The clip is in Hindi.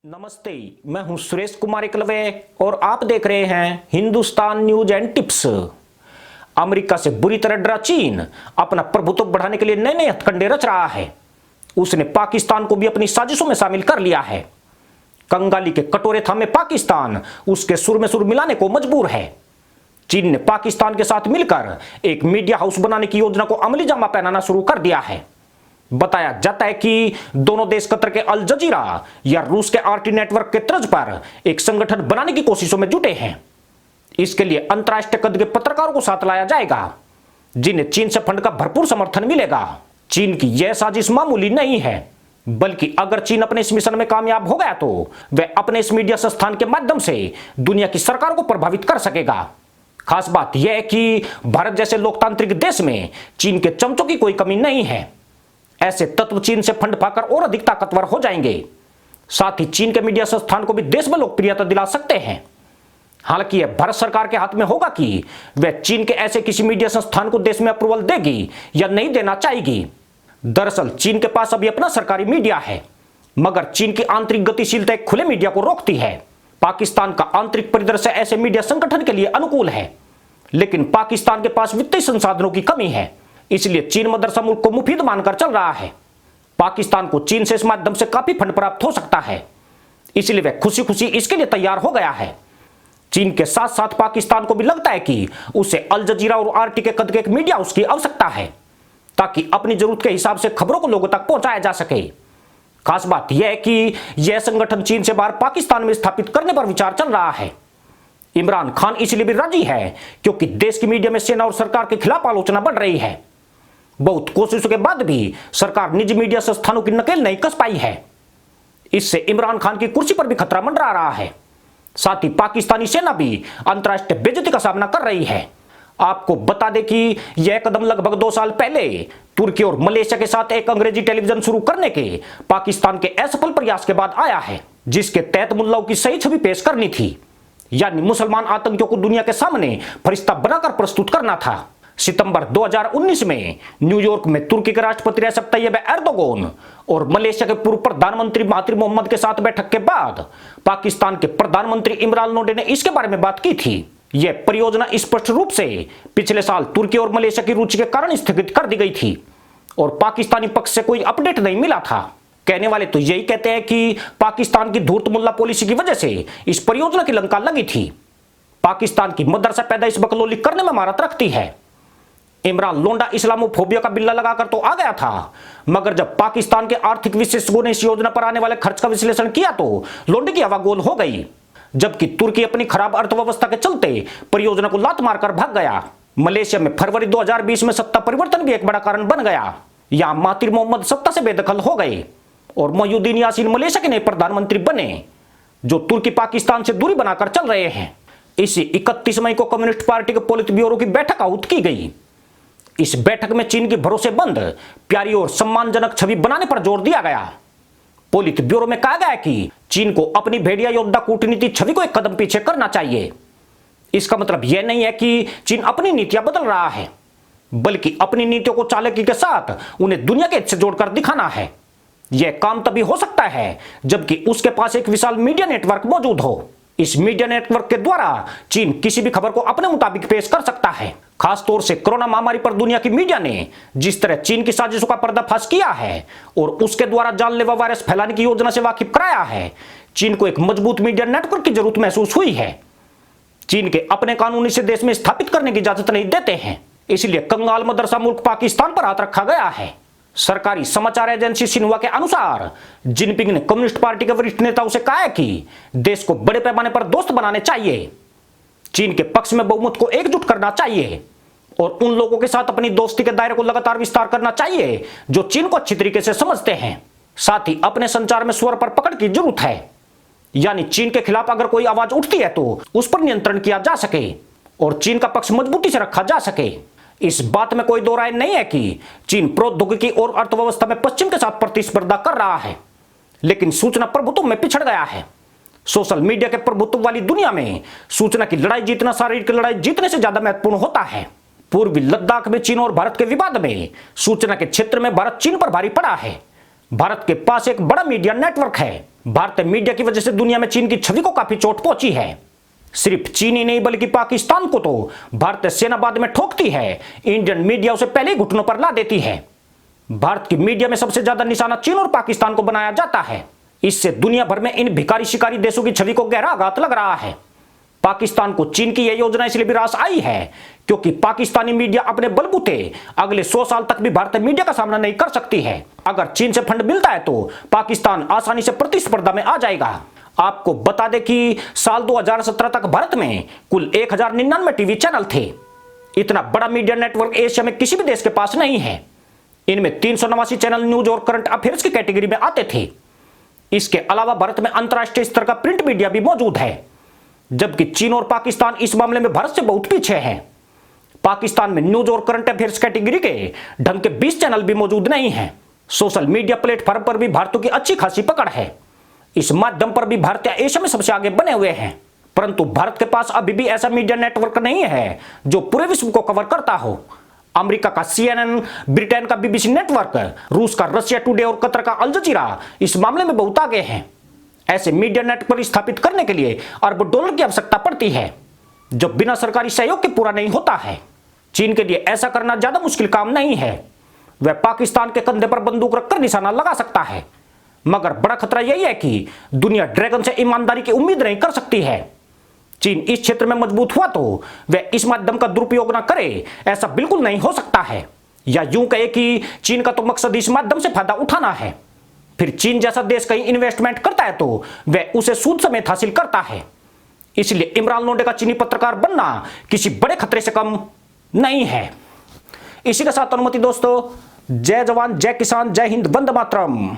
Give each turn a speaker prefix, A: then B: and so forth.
A: नमस्ते, मैं हूं सुरेश कुमार एकलवे और आप देख रहे हैं Hindustan news and tips. America से बुरी तरह डरा चीन अपना प्रभुत्व बढ़ाने के लिए नए नए हथकंडे रच रहा है। उसने पाकिस्तान को भी अपनी साजिशों में शामिल कर लिया है। कंगाली के कटोरे थामे पाकिस्तान उसके सुर में सुर मिलाने को मजबूर है। चीन ने पाकिस्तान के साथ मिलकर एक मीडिया हाउस बनाने की योजना को अमली जामा पहनाना शुरू कर दिया है। बताया जाता है कि दोनों देश कतर के अल जजीरा या रूस के आरटी नेटवर्क के तर्ज पर एक संगठन बनाने की कोशिशों में जुटे हैं। इसके लिए अंतर्राष्ट्रीय कद के पत्रकारों को साथ लाया जाएगा, जिन्हें चीन से फंड का भरपूर समर्थन मिलेगा। चीन की यह साजिश मामूली नहीं है, बल्कि अगर चीन अपने इस मिशन में कामयाब हो गया तो वह अपने इस मीडिया संस्थान के माध्यम से दुनिया की सरकारों को प्रभावित कर सकेगा। खास बात यह है कि भारत जैसे लोकतांत्रिक देश में चीन के चमचों की कोई कमी नहीं है। ऐसे तत्व चीन से फंड पाकर और अधिक ताकतवर हो जाएंगे। साथ ही चीन के मीडिया संस्थान को भी देश में लोकप्रियता दिला सकते हैं। हालांकि यह भारत सरकार के हाथ में होगा कि वह चीन के ऐसे किसी मीडिया संस्थान को देश में अप्रूवल देगी या नहीं देना चाहेगी। दरअसल चीन के पास अभी अपना सरकारी मीडिया है, मगर चीन की आंतरिक गतिशीलता एक खुले मीडिया को रोकती है। पाकिस्तान का आंतरिक परिदृश्य ऐसे मीडिया संगठन के लिए अनुकूल है, लेकिन पाकिस्तान के पास वित्तीय संसाधनों की कमी है। इसलिए चीन मदरसा मुल्क को मुफीद मानकर चल रहा है। पाकिस्तान को चीन से इस माध्यम से काफी फंड प्राप्त हो सकता है, इसलिए वह खुशी खुशी इसके लिए तैयार हो गया है। चीन के साथ साथ पाकिस्तान को भी लगता है कि उसे अल जजीरा और आरटी के कद के एक मीडिया हाउस की आवश्यकता है, ताकि अपनी जरूरत के हिसाब से खबरों को लोगों तक पहुंचाया जा सके। खास बात यह है कि यह संगठन चीन से बाहर पाकिस्तान में स्थापित करने पर विचार चल रहा है। इमरान खान इसलिए भी राजी है क्योंकि देश की मीडिया में सेना और सरकार के खिलाफ आलोचना बढ़ रही है। बहुत कोशिशों के बाद भी सरकार निजी मीडिया संस्थानों की नकेल नहीं कस पाई है। इससे इमरान खान की कुर्सी पर भी खतरा मंडरा रहा है। साथ ही पाकिस्तानी सेना भी अंतर्राष्ट्रीय बेइज्जती का सामना कर रही है। आपको बता दें कि यह कदम लगभग 2 साल पहले तुर्की और मलेशिया के साथ एक अंग्रेजी टेलीविजन शुरू करने के पाकिस्तान के असफल प्रयास के बाद आया है, जिसके तहत मुल्लाओं की सही छवि पेश करनी थी, यानी मुसलमान आतंकियों को दुनिया के सामने फरिश्ता बनाकर प्रस्तुत करना था। सितंबर 2019 में न्यूयॉर्क में तुर्की के राष्ट्रपति रेसेप तैयब एर्दोगन और मलेशिया के पूर्व प्रधानमंत्री महातिर मोहम्मद के साथ बैठक के बाद पाकिस्तान के प्रधानमंत्री इमरान लोडी ने इसके बारे में बात की थी। यह परियोजना स्पष्ट रूप से पिछले साल तुर्की और मलेशिया की रुचि के कारण स्थगित कर दी गई थी और पाकिस्तानी पक्ष से कोई अपडेट नहीं मिला था। कहने वाले तो यही कहते हैं कि पाकिस्तान की धूर्त मुल्ला पॉलिसी की वजह से इस परियोजना की लंका लगी थी। पाकिस्तान की मदरसा पैदाइश बकलोली करने में महारत रखती है। इमरान लोंडा इस्लामोफोबिया का बिल्ला लगाकर तो आ गया था, मगर जब पाकिस्तान के आर्थिक विशेषज्ञों ने इस योजना पर आने वाले खर्च का विश्लेषण किया तो लोंडे की हवा गोल हो गई। जबकि तुर्की अपनी खराब अर्थव्यवस्था के चलते परियोजना को लात मारकर भाग गया। मलेशिया में फरवरी 2020 में सत्ता परिवर्तन भी एक बड़ा कारण बन गया। यहां महातिर मोहम्मद सत्ता से बेदखल हो गए और मोयुद्दीन यासीन मलेशिया के नए प्रधानमंत्री बने, जो तुर्की पाकिस्तान से दूरी बनाकर चल रहे हैं। इसी 31 मई को कम्युनिस्ट पार्टी के पोलित ब्यूरो की बैठक आहूत की गई। इस बैठक में चीन की भरोसेमंद, प्यारी और सम्मानजनक छवि बनाने पर जोर दिया गया। पोलित ब्यूरो में कहा गया कि चीन को अपनी भेड़िया योद्धा कूटनीति छवि को एक कदम पीछे करना चाहिए। इसका मतलब यह नहीं है कि चीन अपनी नीतियां बदल रहा है, बल्कि अपनी नीतियों को चालाकी के साथ उन्हें दुनिया के हित से जोड़कर दिखाना है। यह काम तभी हो सकता है जबकि उसके पास एक विशाल मीडिया नेटवर्क मौजूद हो। इस मीडिया नेटवर्क के द्वारा चीन किसी भी खबर को अपने मुताबिक पेश कर सकता है। खासतौर से कोरोना महामारी पर दुनिया की मीडिया ने जिस तरह चीन की साजिशों का पर्दाफाश किया है और उसके द्वारा जानलेवा वायरस फैलाने की योजना से वाकिफ कराया है, चीन को एक मजबूत मीडिया नेटवर्क की जरूरत महसूस हुई है। चीन के अपने कानून इसे देश में स्थापित करने की इजाजत नहीं देते हैं, इसलिए कंगाल मदरसा मुल्क पाकिस्तान पर हाथ रखा गया है। सरकारी समाचार एजेंसी सिन्हुआ के अनुसार जिनपिंग ने कम्युनिस्ट पार्टी के वरिष्ठ नेताओं से कहा है कि देश को बड़े पैमाने पर दोस्त बनाने चाहिए, चीन के पक्ष में बहुमत को एकजुट करना चाहिए और उन लोगों के साथ अपनी दोस्ती के दायरे को लगातार विस्तार करना चाहिए जो चीन को अच्छी तरीके से समझते हैं। साथ ही अपने संचार में स्वर पर पकड़ की जरूरत है, यानी चीन के खिलाफ अगर कोई आवाज उठती है तो उस पर नियंत्रण किया जा सके और चीन का पक्ष मजबूती से रखा जा सके। इस बात में कोई दो राय नहीं है कि चीन प्रौद्योगिकी और अर्थव्यवस्था में पश्चिम के साथ प्रतिस्पर्धा कर रहा है, लेकिन सूचना प्रभुत्व में पिछड़ गया है। सोशल मीडिया के प्रभुत्व वाली दुनिया में सूचना की लड़ाई जीतना शारीरिक लड़ाई जीतने से ज्यादा महत्वपूर्ण होता है। पूर्वी लद्दाख में चीन और भारत के विवाद में सूचना के क्षेत्र में भारत चीन पर भारी पड़ा है। भारत के पास एक बड़ा मीडिया नेटवर्क है, भारतीय मीडिया की वजह से दुनिया में चीन की छवि को काफी चोट पहुंची है। सिर्फ चीन ही नहीं बल्कि पाकिस्तान को तो भारतीय सेना बाद में ठोकती है, इंडियन मीडिया उसे पहले ही घुटनों पर ला देती है। भारत की मीडिया में सबसे ज्यादा निशाना चीन और पाकिस्तान को बनाया जाता है। इससे दुनिया भर में इन भिखारी शिकारी देशों की छवि को गहरा आघात लग रहा है। पाकिस्तान को चीन की यह योजना इसलिए भी रास आई है क्योंकि पाकिस्तानी मीडिया अपने बलबूते अगले 100 साल तक भी भारतीय मीडिया का सामना नहीं कर सकती है। अगर चीन से फंड मिलता है तो पाकिस्तान आसानी से प्रतिस्पर्धा में आ जाएगा। आपको बता दें कि साल 2017 तक भारत में कुल 1099 टीवी चैनल थे। इतना बड़ा मीडिया नेटवर्क एशिया में किसी भी देश के पास नहीं है। इनमें 389 चैनल न्यूज और करंट अफेयर्स की कैटेगरी में आते थे। इसके अलावा भारत में अंतर्राष्ट्रीय स्तर का प्रिंट मीडिया भी मौजूद है, जबकि चीन और पाकिस्तान इस मामले में भारत से बहुत पीछे हैं। पाकिस्तान में न्यूज और करंट अफेयर्स कैटेगरी के ढंग के 20 चैनल भी मौजूद नहीं हैं। सोशल मीडिया प्लेटफॉर्म पर भी भारतीयों की अच्छी खासी पकड़ है। इस माध्यम पर भी भारतीय एशिया में सबसे आगे बने हुए हैं, परंतु भारत के पास अभी भी ऐसा मीडिया नेटवर्क नहीं है जो पूरे विश्व को कवर करता हो। अमेरिका का CNN, ब्रिटेन का BBC नेटवर्क, रूस का रशिया टुडे और कतर का अल जजीरा इस मामले में बहुत आगे हैं। ऐसे मीडिया नेटवर्क स्थापित करने के लिए अरबों डॉलर की आवश्यकता पड़ती है, जो बिना सरकारी सहयोग के पूरा नहीं होता है। चीन के लिए ऐसा करना ज्यादा मुश्किल काम नहीं है। वह पाकिस्तान के कंधे पर बंदूक रखकर निशाना लगा सकता है, मगर बड़ा खतरा यही है कि दुनिया ड्रैगन से ईमानदारी की उम्मीद नहीं कर सकती है। चीन इस क्षेत्र में मजबूत हुआ तो वह इस माध्यम का दुरुपयोग न करे, ऐसा बिल्कुल नहीं हो सकता है। या यूं कहे कि चीन का तो मकसद इस माध्यम से फायदा उठाना है। फिर चीन जैसा देश कहीं इन्वेस्टमेंट करता है तो वह उसे सूद समेत हासिल करता है। इसलिए इमरान लोंडे का चीनी पत्रकार बनना किसी बड़े खतरे से कम नहीं है। इसी के साथ अनुमति दोस्तों, जय जवान जय किसान जय हिंद, वंदे मातरम।